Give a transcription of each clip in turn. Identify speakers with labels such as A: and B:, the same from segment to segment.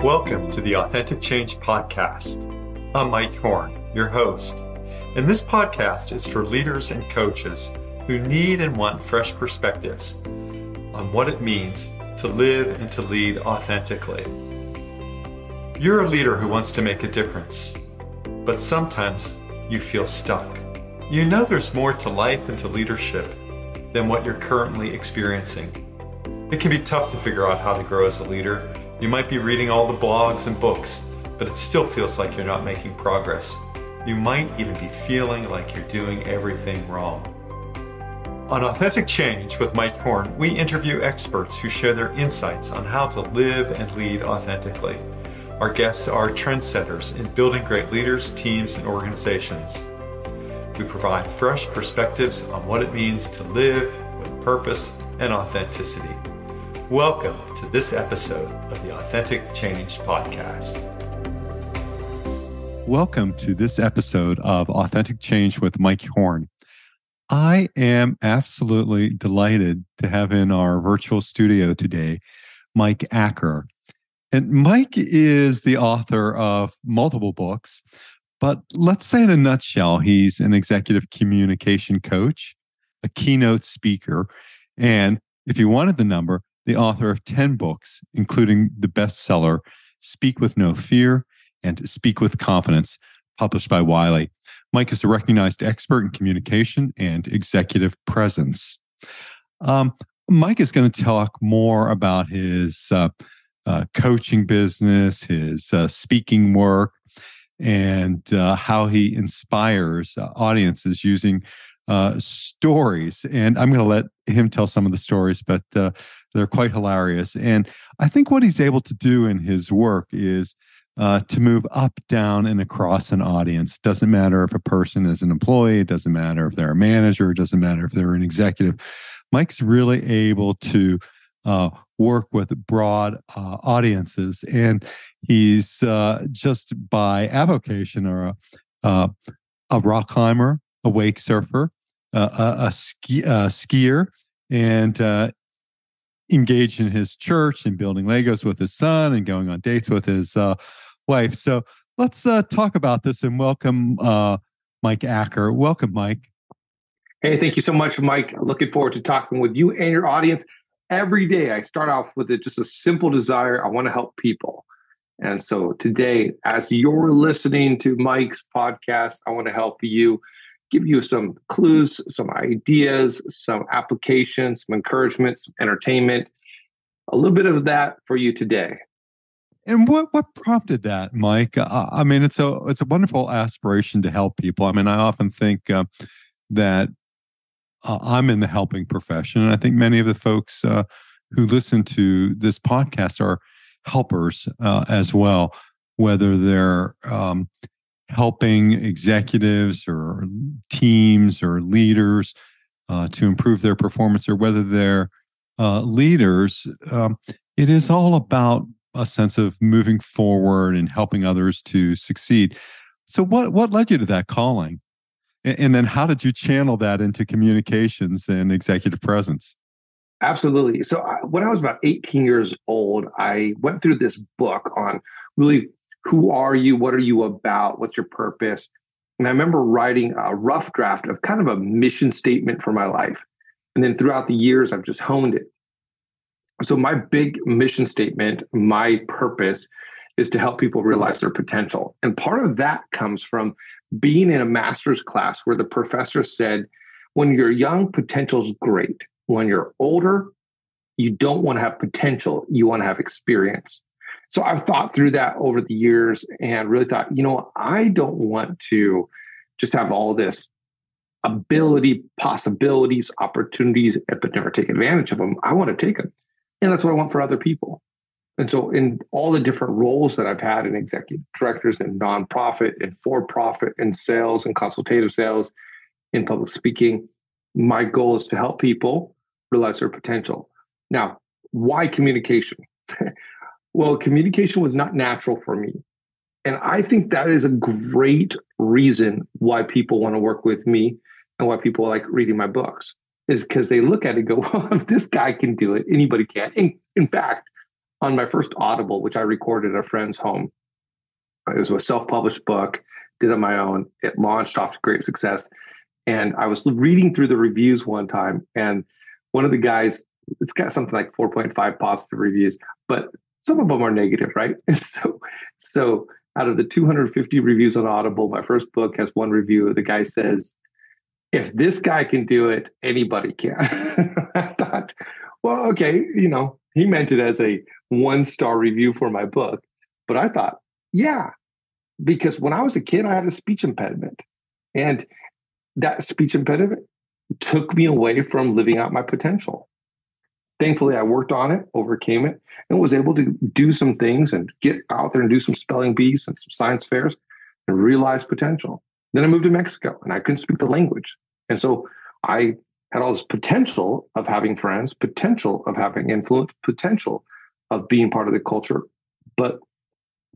A: Welcome to the Authentic Change Podcast. I'm Mike Horn, your host, and this podcast is for leaders and coaches who need and want fresh perspectives on what it means to live and to lead authentically. You're a leader who wants to make a difference, but sometimes you feel stuck. You know there's more to life and to leadership than what you're currently experiencing. It can be tough to figure out how to grow as a leader. You might be reading all the blogs and books, but it still feels like you're not making progress. You might even be feeling like you're doing everything wrong. On Authentic Change with Mike Horn, we interview experts who share their insights on how to live and lead authentically. Our guests are trendsetters in building great leaders, teams, and organizations. We provide fresh perspectives on what it means to live with purpose and authenticity. Welcome to this episode of the Authentic Change Podcast. Welcome to this episode of Authentic Change with Mike Horn. I am absolutely delighted to have in our virtual studio today, Mike Acker. And Mike is the author of multiple books, but let's say in a nutshell, he's an executive communication coach, a keynote speaker, and if you wanted the number, the author of 10 books, including the bestseller, Speak with No Fear and Speak with Confidence, published by Wiley. Mike is a recognized expert in communication and executive presence. Mike is going to talk more about his coaching business, his speaking work, and how he inspires audiences using stories. And I'm going to let him tell some of the stories, but they're quite hilarious. And I think what he's able to do in his work is to move up, down, and across an audience. It doesn't matter if a person is an employee. It doesn't matter if they're a manager. It doesn't matter if they're an executive. Mike's really able to work with broad audiences. And he's just by avocation or a rock climber, a wake surfer, a skier, and engaged in his church and building Legos with his son and going on dates with his wife. So let's talk about this and welcome Mike Acker. Welcome, Mike.
B: Hey, thank you so much, Mike. Looking forward to talking with you and your audience. Every day I start off with just a simple desire. I want to help people. And so today, as you're listening to Mike's podcast, I want to help you, give you some clues, some ideas, some applications, some encouragement, some entertainment, a little bit of that for you today.
A: And what prompted that, Mike? I mean, it's a wonderful aspiration to help people. I mean, I often think that I'm in the helping profession, and I think many of the folks who listen to this podcast are helpers as well, whether they're helping executives or teams or leaders to improve their performance, or whether they're leaders. It is all about a sense of moving forward and helping others to succeed. So what led you to that calling? And then how did you channel that into communications and executive presence?
B: Absolutely. So when I was about 18 years old, I went through this book on really who are you? What are you about? What's your purpose? And I remember writing a rough draft of kind of a mission statement for my life. And then throughout the years, I've just honed it. So my big mission statement, my purpose, is to help people realize their potential. And part of that comes from being in a master's class where the professor said, when you're young, potential's great. When you're older, you don't want to have potential. You want to have experience. So I've thought through that over the years and really thought, I don't want to just have all this ability, possibilities, opportunities, but never take advantage of them. I want to take them. And that's what I want for other people. And so in all the different roles that I've had in executive directors and nonprofit and for-profit and sales and consultative sales, in public speaking, my goal is to help people realize their potential. Now, why communication? Well, communication was not natural for me. And I think that is a great reason why people want to work with me and why people like reading my books, is because they look at it and go, well, if this guy can do it, anybody can. In fact, on my first Audible, which I recorded at a friend's home. It was a self-published book, did it on my own. It launched off to great success. And I was reading through the reviews one time, and one of the guys, it's got something like 4.5 positive reviews, but some of them are negative, right? And so out of the 250 reviews on Audible, my first book has one review. The guy says, if this guy can do it, anybody can. I thought, well, okay, he meant it as a 1-star review for my book. But I thought, yeah, because when I was a kid, I had a speech impediment. And that speech impediment took me away from living out my potential. Thankfully, I worked on it, overcame it, and was able to do some things and get out there and do some spelling bees and some science fairs and realize potential. Then I moved to Mexico and I couldn't speak the language. And so I had all this potential of having friends, potential of having influence, potential of being part of the culture, but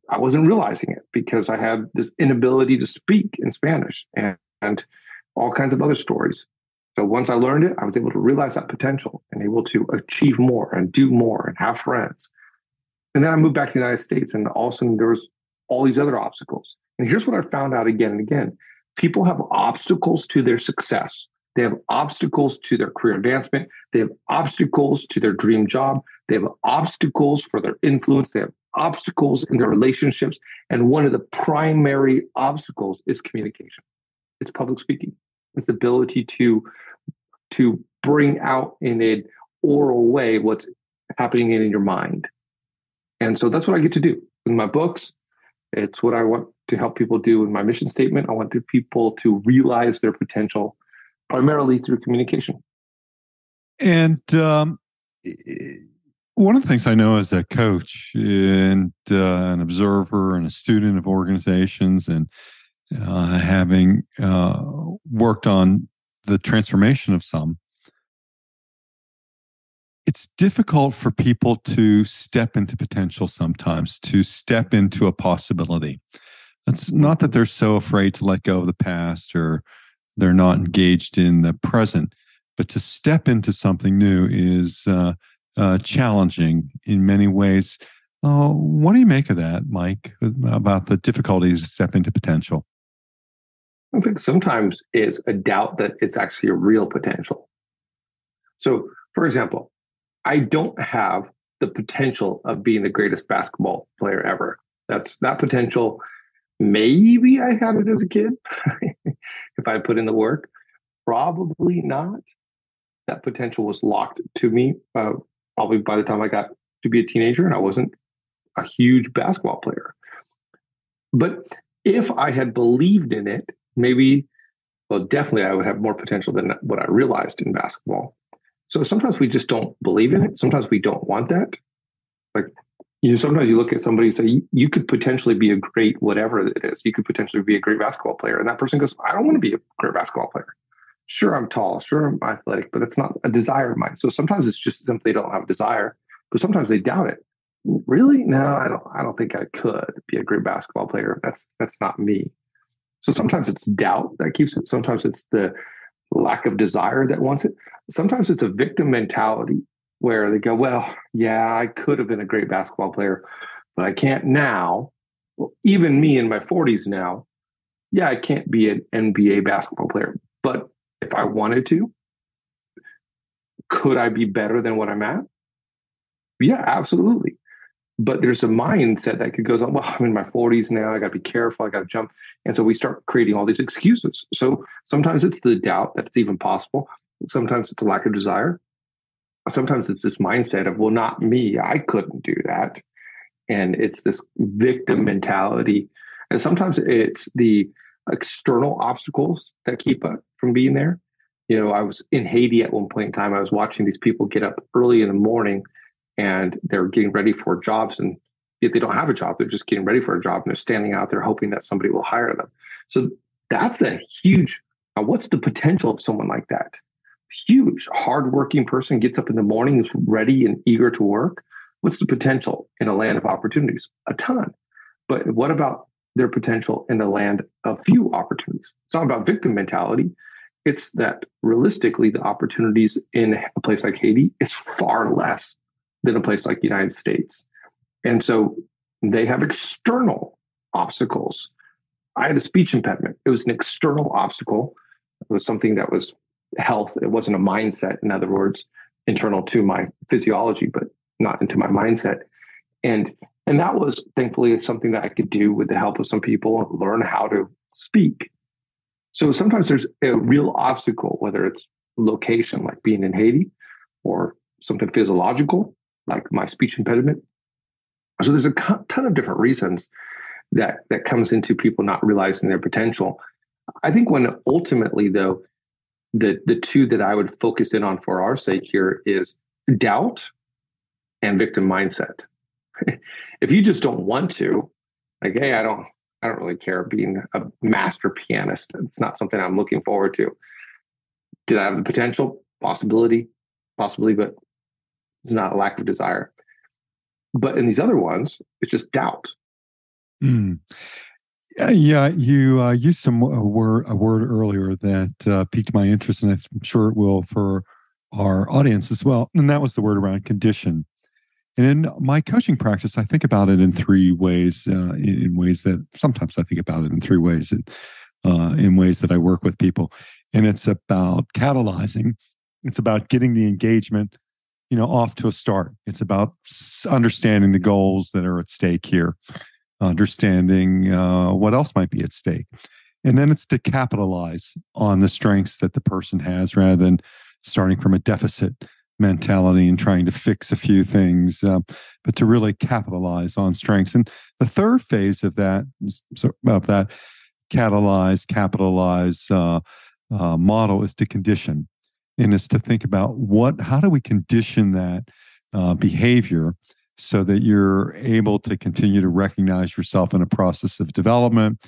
B: I wasn't realizing it because I had this inability to speak in Spanish and all kinds of other stories. So once I learned it, I was able to realize that potential and able to achieve more and do more and have friends. And then I moved back to the United States, and all of a sudden there was all these other obstacles. And here's what I found out again and again. People have obstacles to their success. They have obstacles to their career advancement. They have obstacles to their dream job. They have obstacles for their influence. They have obstacles in their relationships. And one of the primary obstacles is communication. It's public speaking. It's ability to bring out in an oral way what's happening in your mind. And so that's what I get to do in my books. It's what I want to help people do in my mission statement. I want people to realize their potential primarily through communication.
A: And one of the things I know as a coach and an observer and a student of organizations, and having worked on the transformation of some, it's difficult for people to step into potential sometimes, to step into a possibility. It's not that they're so afraid to let go of the past or they're not engaged in the present, but to step into something new is challenging in many ways. What do you make of that, Mike, about the difficulties to step into potential?
B: I think sometimes it's a doubt that it's actually a real potential. So, for example, I don't have the potential of being the greatest basketball player ever. That potential. Maybe I had it as a kid if I put in the work. Probably not. That potential was locked to me probably by the time I got to be a teenager, and I wasn't a huge basketball player. But if I had believed in it, definitely I would have more potential than what I realized in basketball. So sometimes we just don't believe in it. Sometimes we don't want that. Like, sometimes you look at somebody and say, you could potentially be a great whatever it is. You could potentially be a great basketball player. And that person goes, I don't want to be a great basketball player. Sure, I'm tall. Sure, I'm athletic, but it's not a desire of mine. So sometimes it's just simply they don't have a desire, but sometimes they doubt it. Really? No, I don't think I could be a great basketball player. That's not me. So sometimes it's doubt that keeps it. Sometimes it's the lack of desire that wants it. Sometimes it's a victim mentality where they go, well, yeah, I could have been a great basketball player, but I can't now. Well, even me in my 40s now, yeah, I can't be an NBA basketball player. But if I wanted to, could I be better than what I'm at? Yeah, absolutely. But there's a mindset that goes on, well, I'm in my 40s now. I got to be careful. I got to jump. And so we start creating all these excuses. So sometimes it's the doubt that it's even possible. Sometimes it's a lack of desire. Sometimes it's this mindset of, well, not me. I couldn't do that. And it's this victim mentality. And sometimes it's the external obstacles that keep us from being there. I was in Haiti at one point in time. I was watching these people get up early in the morning and they're getting ready for jobs, and yet they don't have a job. They're just getting ready for a job and they're standing out there hoping that somebody will hire them. So that's a huge, what's the potential of someone like that? Huge, hardworking person gets up in the morning, is ready and eager to work. What's the potential in a land of opportunities? A ton. But what about their potential in the land of few opportunities? It's not about victim mentality. It's that realistically, the opportunities in a place like Haiti is far less than a place like the United States. And so they have external obstacles. I had a speech impediment. It was an external obstacle. It was something that was health. It wasn't a mindset, in other words, internal to my physiology, but not into my mindset. And that was thankfully something that I could do with the help of some people, learn how to speak. So sometimes there's a real obstacle, whether it's location, like being in Haiti, or something physiological, like my speech impediment. So there's a ton of different reasons that comes into people not realizing their potential. I think when ultimately, though, the two that I would focus in on for our sake here is doubt and victim mindset. If you just don't want to, like, hey, I don't really care being a master pianist. It's not something I'm looking forward to. Did I have the potential? Possibly, but it's not a lack of desire. But in these other ones, it's just doubt.
A: Mm. Yeah, you used a word earlier that piqued my interest, and I'm sure it will for our audience as well. And that was the word around condition. And in my coaching practice, I think about it in three ways, in ways that sometimes I think about it in three ways, in ways that I work with people. And it's about catalyzing. It's about getting the engagement, off to a start. It's about understanding the goals that are at stake here, understanding what else might be at stake. And then it's to capitalize on the strengths that the person has rather than starting from a deficit mentality and trying to fix a few things, but to really capitalize on strengths. And the third phase of that capitalize model is to condition, and is to think about how do we condition that behavior so that you're able to continue to recognize yourself in a process of development,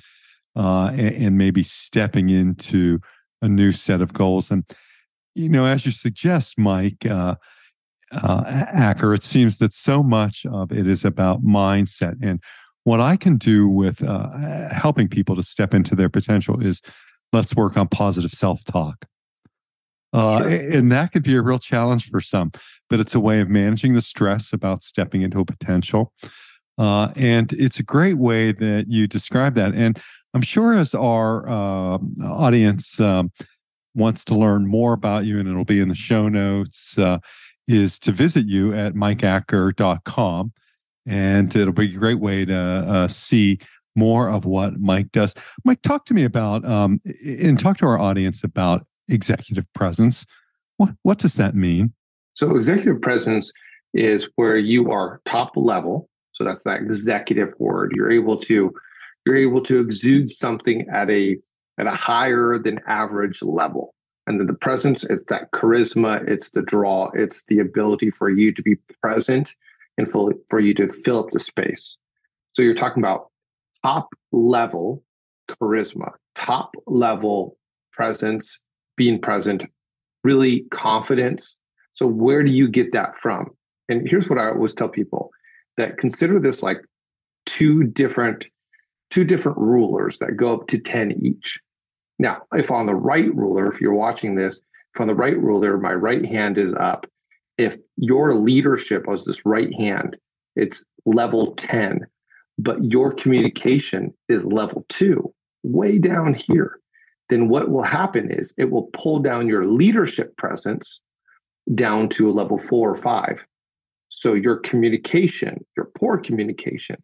A: and maybe stepping into a new set of goals. And as you suggest, Mike Acker, it seems that so much of it is about mindset. And what I can do with helping people to step into their potential is let's work on positive self-talk. Sure. And that could be a real challenge for some, but it's a way of managing the stress about stepping into a potential. And it's a great way that you describe that. And I'm sure as our audience wants to learn more about you, and it'll be in the show notes, is to visit you at mikeacker.com. And it'll be a great way to see more of what Mike does. Mike, talk to me about, and talk to our audience about executive presence. What does that mean?
B: So executive presence is where you are top level. So that's that executive word. You're able to exude something at a higher than average level. And then the presence, it's that charisma, it's the draw, it's the ability for you to be present and for you to fill up the space. So you're talking about top level charisma, top level presence, being present, really confidence. So where do you get that from? And here's what I always tell people, that consider this like two different rulers that go up to 10 each. Now, if on the right ruler, if you're watching this, if on the right ruler, my right hand is up, if your leadership was this right hand, it's level 10, but your communication is level 2, way down here, then what will happen is it will pull down your leadership presence down to a level 4 or 5. So your communication, your poor communication,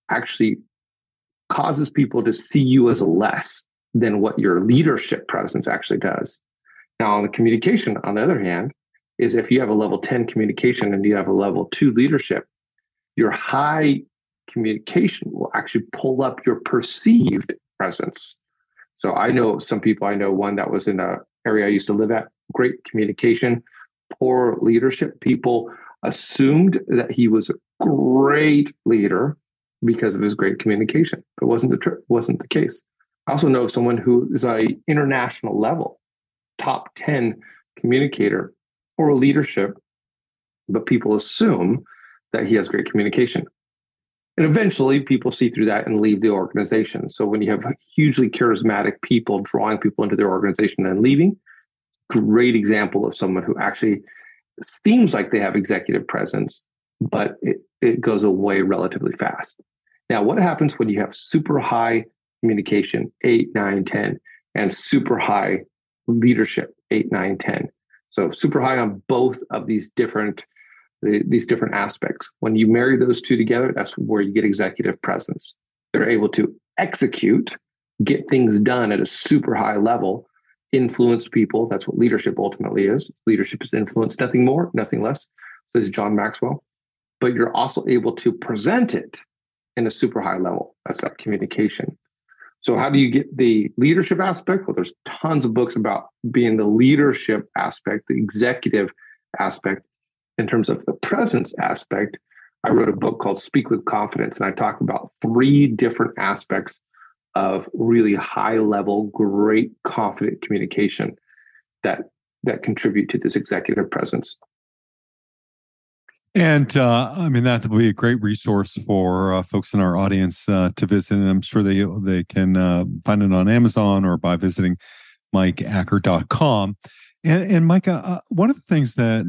B: actually causes people to see you as less than what your leadership presence actually does. Now, on the communication, on the other hand, is if you have a level 10 communication and you have a level 2 leadership, your high communication will actually pull up your perceived presence. So I know one that was in an area I used to live at, great communication, poor leadership. People assumed that he was a great leader because of his great communication. It wasn't the case. I also know someone who is an international level, top 10 communicator or leadership, but people assume that he has great communication. And eventually people see through that and leave the organization. So when you have hugely charismatic people drawing people into their organization and leaving, great example of someone who actually seems like they have executive presence, but it goes away relatively fast. Now, what happens when you have super high communication, 8, 9, 10, and super high leadership, 8, 9, 10? So super high on both of these different aspects. When you marry those two together, that's where you get executive presence. They're able to execute, get things done at a super high level, influence people. That's what leadership ultimately is. Leadership is influence, nothing more, nothing less, says John Maxwell. But you're also able to present it in a super high level. That's that communication. So how do you get the leadership aspect? Well, there's tons of books about being the leadership aspect, the executive aspect. In terms of the presence aspect, I wrote a book called Speak with Confidence, and I talk about 3 different aspects of really high level, great, confident communication that contribute to this executive presence.
A: And I mean, that would be a great resource for folks in our audience to visit. And I'm sure they can find it on Amazon or by visiting mikeacker.com. And Micah, one of the things that,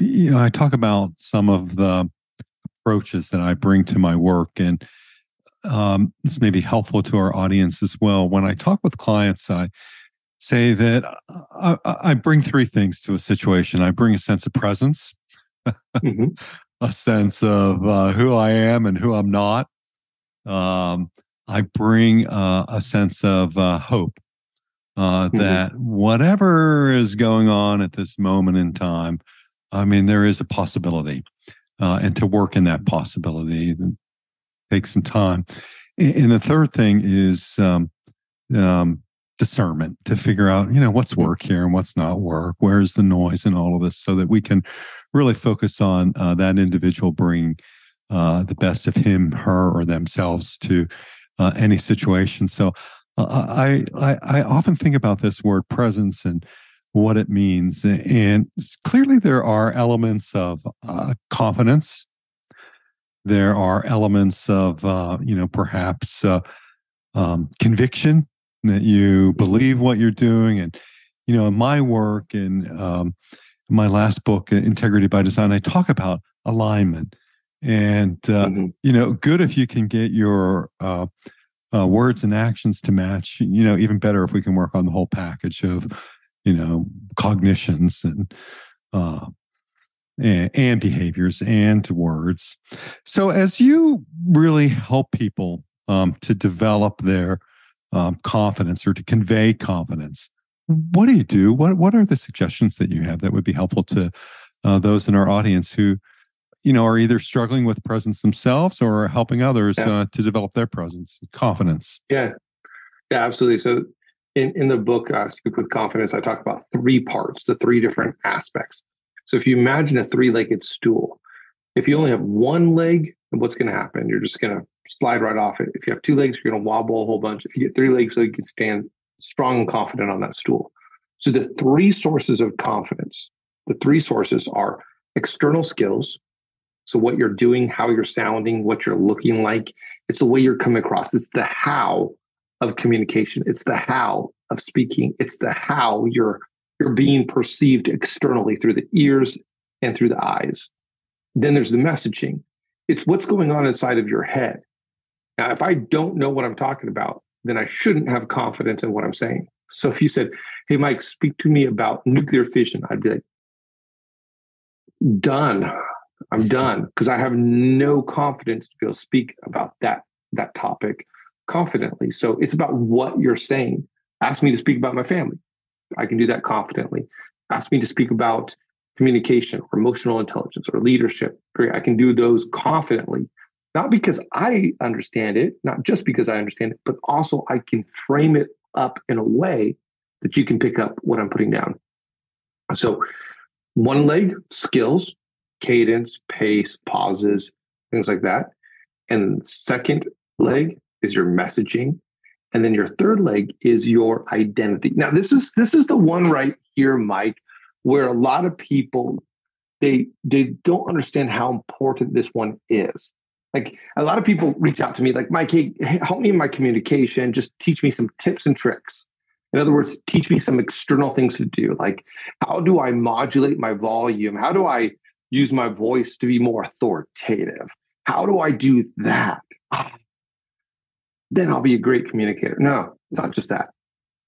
A: I talk about some of the approaches that I bring to my work, and this may be helpful to our audience as well. When I talk with clients, I say that I bring 3 things to a situation. I bring a sense of presence, mm-hmm. a sense of who I am and who I'm not. I bring a sense of hope that whatever is going on at this moment in time, I mean, there is a possibility, and to work in that possibility takes some time. And the third thing is discernment, to figure out, what's work here and what's not work. Where's the noise and all of this, so that we can really focus on that individual bringing the best of him, her, or themselves to any situation. So I often think about this word presence and what it means. And clearly there are elements of confidence. There are elements of, perhaps conviction, that you believe what you're doing. And, in my work and my last book, Integrity by Design, I talk about alignment. And, good if you can get your words and actions to match, even better if we can work on the whole package of, cognitions and behaviors and words. So as you really help people to develop their confidence, or to convey confidence, what do you do? What are the suggestions that you have that would be helpful to those in our audience who, are either struggling with presence themselves or are helping others to develop their presence, confidence?
B: Yeah, absolutely. So in the book, Speak with Confidence, I talk about 3 parts, the 3 different aspects. So if you imagine a 3-legged stool, if you only have 1 leg, what's going to happen? You're just going to slide right off it. If you have 2 legs, you're going to wobble a whole bunch. If you get 3 legs, so you can stand strong and confident on that stool. So the 3 sources of confidence, the 3 sources are external skills. So what you're doing, how you're sounding, what you're looking like. It's the way you're coming across. It's the how of communication. It's the how of speaking. It's the how you're being perceived externally through the ears and through the eyes. Then there's the messaging. It's what's going on inside of your head. Now, if I don't know what I'm talking about, then I shouldn't have confidence in what I'm saying. So if you said, hey, Mike, speak to me about nuclear fission, I'd be like, done. I'm done, because I have no confidence to be able to speak about that topic confidently. So it's about what you're saying. Ask me to speak about my family. I can do that confidently. Ask me to speak about communication or emotional intelligence or leadership. I can do those confidently, not because I understand it, not just because I understand it, but also I can frame it up in a way that you can pick up what I'm putting down. So 1 leg, skills, cadence, pace, pauses, things like that. And 2nd leg is your messaging. And then your 3rd leg is your identity. Now, this is the one right here, Mike, where a lot of people, they don't understand how important this one is. Like, a lot of people reach out to me like, Mike, hey, help me in my communication. Just teach me some tips and tricks. In other words, teach me some external things to do. Like, how do I modulate my volume? How do I use my voice to be more authoritative. How do I do that? Then I'll be a great communicator. No, it's not just that.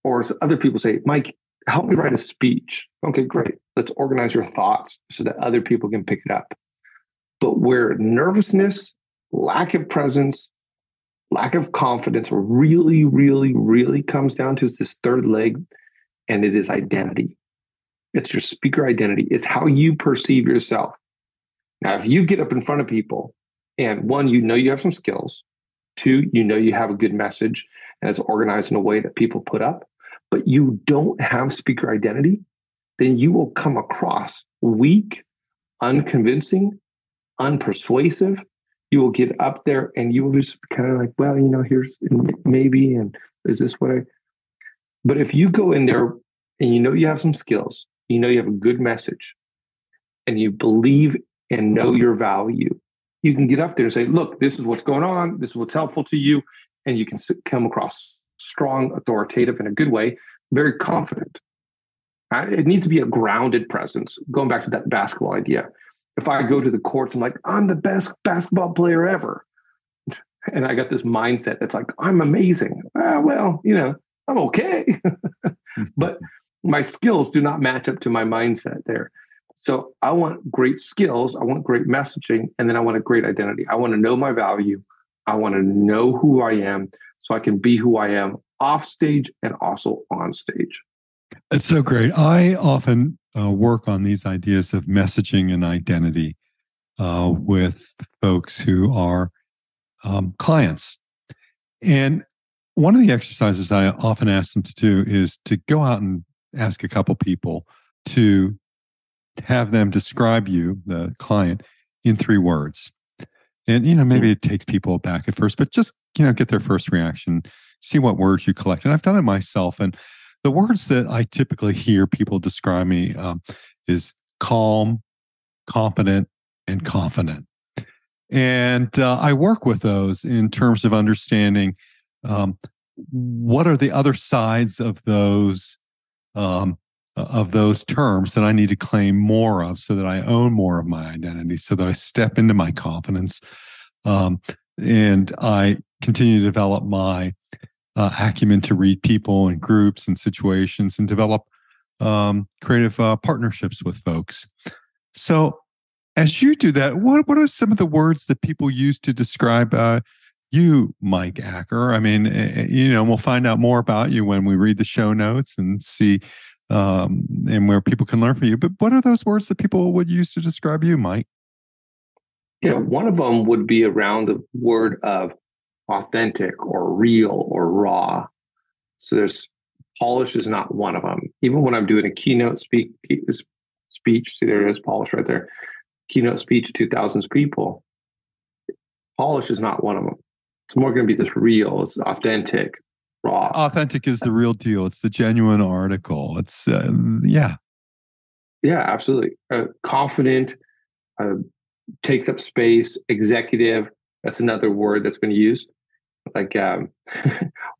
B: Or other people say, Mike, help me write a speech. Okay, great. Let's organize your thoughts so that other people can pick it up. But where nervousness, lack of presence, lack of confidence really, really, really comes down to is this third leg, and it is identity. It's your speaker identity. It's how you perceive yourself. Now, if you get up in front of people and one, you know you have some skills, two, you know you have a good message and it's organized in a way that people put up, but you don't have speaker identity, then you will come across weak, unconvincing, unpersuasive. You will get up there and you will just kind of like, well, here's maybe, and is this what I... But if you go in there and you know you have some skills, you know you have a good message, and you believe and know your value, you can get up there and say, look, this is what's going on. This is what's helpful to you. And you can come across strong, authoritative in a good way, very confident. It needs to be a grounded presence. Going back to that basketball idea. If I go to the courts, I'm like, I'm the best basketball player ever. And I got this mindset that's like, I'm amazing. Well, I'm okay. But my skills do not match up to my mindset there. So I want great skills. I want great messaging. And then I want a great identity. I want to know my value. I want to know who I am so I can be who I am off stage and also on stage.
A: It's so great. I often work on these ideas of messaging and identity with folks who are clients. And one of the exercises I often ask them to do is to go out and ask a couple people to have them describe you, the client, in 3 words. And, maybe it takes people back at first, but just, get their first reaction, see what words you collect. And I've done it myself. And the words that I typically hear people describe me is calm, competent, and confident. And I work with those in terms of understanding what are the other sides of those terms that I need to claim more of, so that I own more of my identity, so that I step into my confidence, and I continue to develop my acumen to read people and groups and situations and develop creative partnerships with folks. So as you do that, what are some of the words that people use to describe you, Mike Acker? I mean, we'll find out more about you when we read the show notes and see and where people can learn from you. But what are those words that people would use to describe you, Mike?
B: Yeah, one of them would be around the word of authentic or real or raw. So there's polish is not one of them. Even when I'm doing a keynote speech, see, there it is, polish right there. Keynote speech, 2,000 people. Polish is not one of them. It's more going to be this real, it's authentic, raw.
A: Authentic is the real deal. It's the genuine article. It's, yeah.
B: Yeah, absolutely. Confident, takes up space, executive. That's another word that's been used. Like,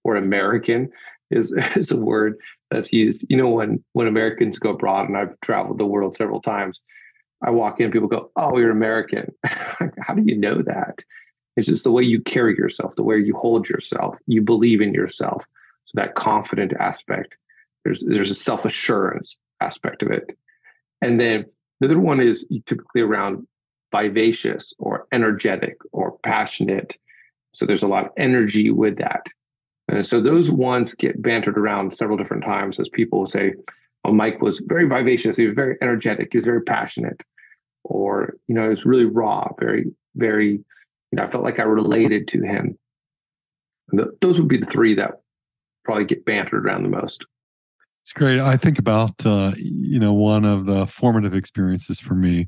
B: or American is a word that's used. When Americans go abroad, and I've traveled the world several times, I walk in, people go, "Oh, you're American." How do you know that? It's just the way you carry yourself, the way you hold yourself. You believe in yourself. So that confident aspect. There's a self-assurance aspect of it. And then the other one is typically around vivacious or energetic or passionate. So there's a lot of energy with that. And so those ones get bantered around several different times as people will say, "Oh, Mike was very vivacious. He was very energetic. He was very passionate." Or, it was really raw, very, very, I felt like I related to him. And those would be the 3 that probably get bantered around the most.
A: It's great. I think about, one of the formative experiences for me.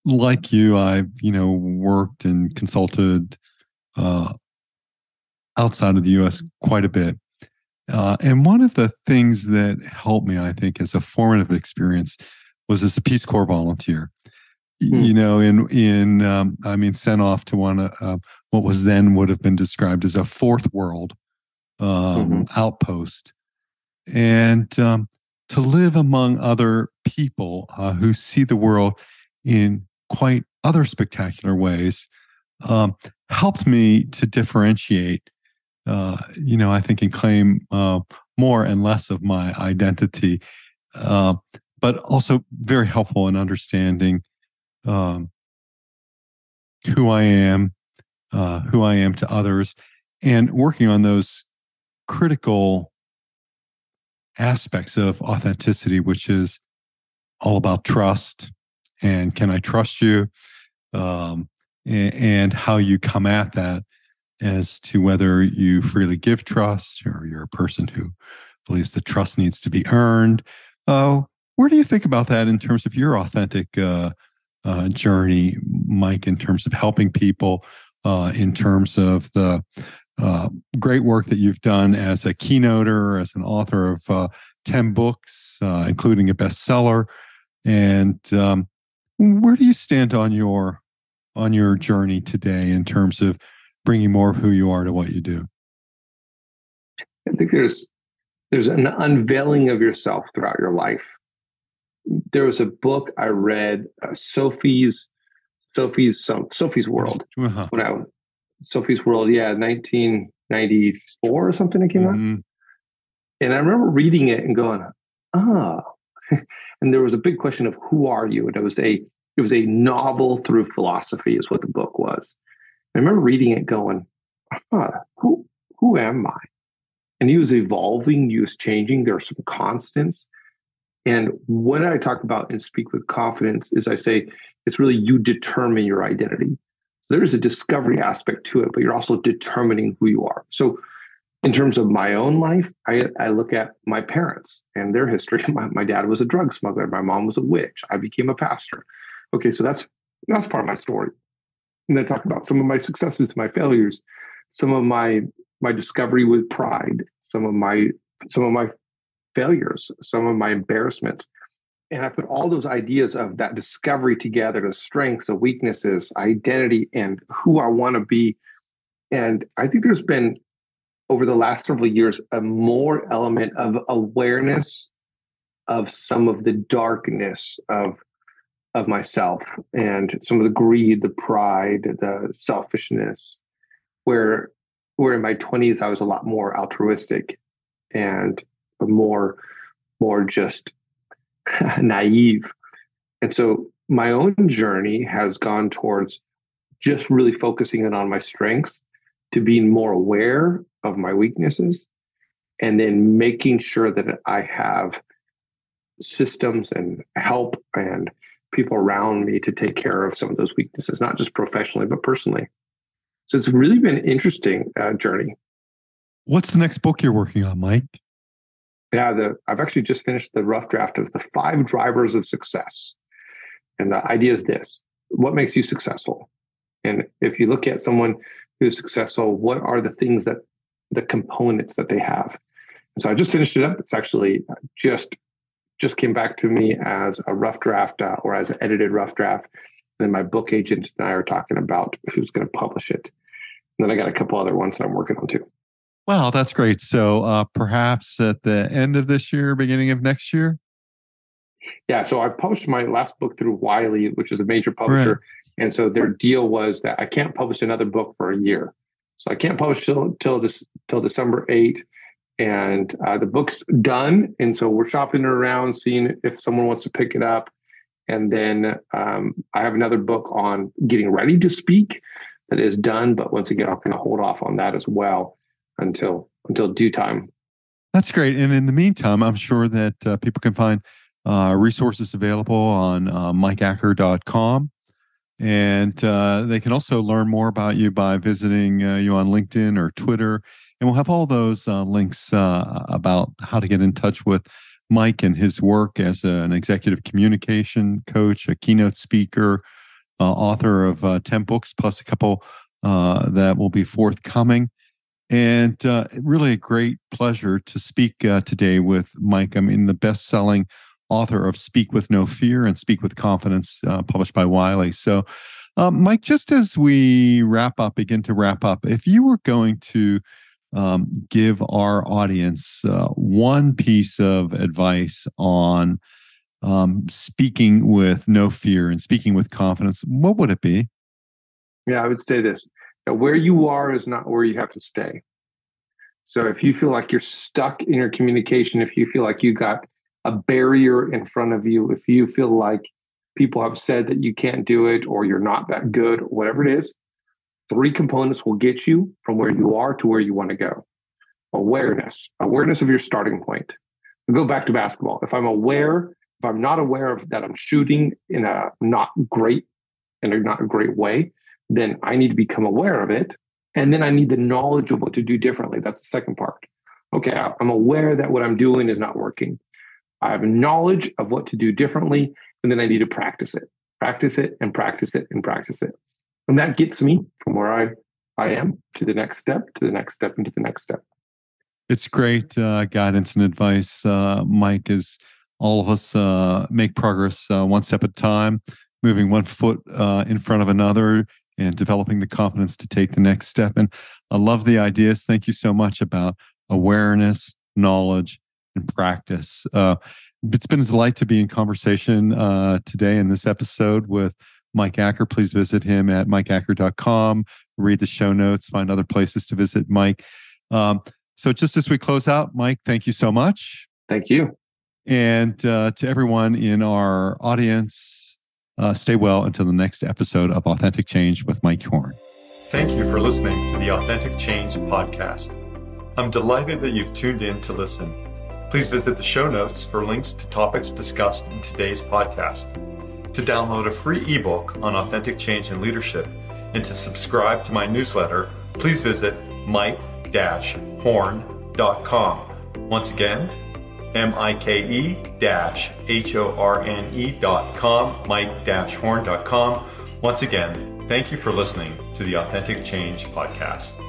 A: Like you, I've, worked and consulted outside of the U.S. quite a bit. And one of the things that helped me, I think, as a formative experience was as a Peace Corps volunteer. Sent off to one what was then would have been described as a fourth world outpost. And to live among other people who see the world in quite other spectacular ways helped me to differentiate, I think, and claim more and less of my identity, but also very helpful in understanding um, who I am, to others, and working on those critical aspects of authenticity, which is all about trust and can I trust you, and how you come at that as to whether you freely give trust or you're a person who believes that trust needs to be earned. Where do you think about that in terms of your authentic journey, Mike, in terms of helping people, in terms of the great work that you've done as a keynoter, as an author of 10 books, including a bestseller? And where do you stand on your journey today in terms of bringing more of who you are to what you do?
B: I think there's an unveiling of yourself throughout your life. There was a book I read, Sophie's World.
A: Uh-huh.
B: Sophie's World, 1994 or something it came out. And I remember reading it and going, and there was a big question of who are you? And it was a novel through philosophy is what the book was. I remember reading it going, who am I? And he was evolving, he was changing. There are some constants. And what I talk about in Speak with Confidence is I say it's really you determine your identity. There's a discovery aspect to it, but you're also determining who you are. So in terms of my own life, I look at my parents and their history. My dad was a drug smuggler. My mom was a witch. I became a pastor. Okay, so that's part of my story. And I talk about some of my successes, my failures, some of my discovery with pride, some of my failures, some of my embarrassments. And I put all those ideas of that discovery together, the strengths, the weaknesses, identity, and who I want to be. And I think there's been, over the last several years, a more element of awareness of some of the darkness of myself and some of the greed, the pride, the selfishness, where in my 20s, I was a lot more altruistic and more just naive. And so my own journey has gone towards just really focusing in on my strengths, to being more aware of my weaknesses, and then making sure that I have systems and help and people around me to take care of some of those weaknesses, not just professionally, but personally. So it's really been an interesting journey.
A: What's the next book you're working on, Mike?
B: Yeah, I've actually just finished the rough draft of the 5 drivers of success. And the idea is this: what makes you successful? And if you look at someone who's successful, what are the things the components that they have? And so I just finished it up. It's actually just came back to me as a rough draft or as an edited rough draft. And then my book agent and I are talking about who's going to publish it. And then I got a couple other ones that I'm working on too.
A: Wow, that's great. So perhaps at the end of this year, beginning of next year?
B: Yeah, so I published my last book through Wiley, which is a major publisher. Right. And so their deal was that I can't publish another book for a year. So I can't publish till December 8th. And the book's done. And so we're shopping it around, seeing if someone wants to pick it up. And then I have another book on getting ready to speak that is done. But once again, I'm going to hold off on that as well until due time.
A: That's great. And in the meantime, I'm sure that people can find resources available on mikeacker.com. And they can also learn more about you by visiting you on LinkedIn or Twitter. And we'll have all those links about how to get in touch with Mike and his work as an executive communication coach, a keynote speaker, author of 10 books, plus a couple that will be forthcoming. And really a great pleasure to speak today with Mike. I'm the best-selling author of Speak with No Fear and Speak with Confidence, published by Wiley. So, Mike, just as we begin to wrap up, if you were going to give our audience one piece of advice on speaking with no fear and speaking with confidence, what would it be?
B: Yeah, I would say this. Where you are is not where you have to stay. So if you feel like you're stuck in your communication, if you feel like you got a barrier in front of you, if you feel like people have said that you can't do it or you're not that good, or whatever it is, three components will get you from where you are to where you want to go. Awareness of your starting point. We go back to basketball. If I'm not aware of that I'm shooting in a not great way, then I need to become aware of it. And then I need the knowledge of what to do differently. That's the second part. Okay, I'm aware that what I'm doing is not working. I have knowledge of what to do differently, and then I need to practice it and practice it and practice it. And that gets me from where I am to the next step, and to the next step.
A: It's great guidance and advice, Mike, as all of us make progress one step at a time, moving one foot in front of another and developing the confidence to take the next step. And I love the ideas. Thank you so much about awareness, knowledge, and practice. It's been a delight to be in conversation today in this episode with Mike Acker. Please visit him at mikeacker.com, read the show notes, find other places to visit Mike. So just as we close out, Mike, thank you so much.
B: Thank you.
A: And to everyone in our audience, stay well until the next episode of Authentic Change with Mike Horn.
C: Thank you for listening to the Authentic Change podcast. I'm delighted that you've tuned in to listen. Please visit the show notes for links to topics discussed in today's podcast. To download a free ebook on authentic change and leadership and to subscribe to my newsletter, please visit mike-horn.com. Once again, mike-horne.com, mike-horn.com. Once again, thank you for listening to the Authentic Change podcast.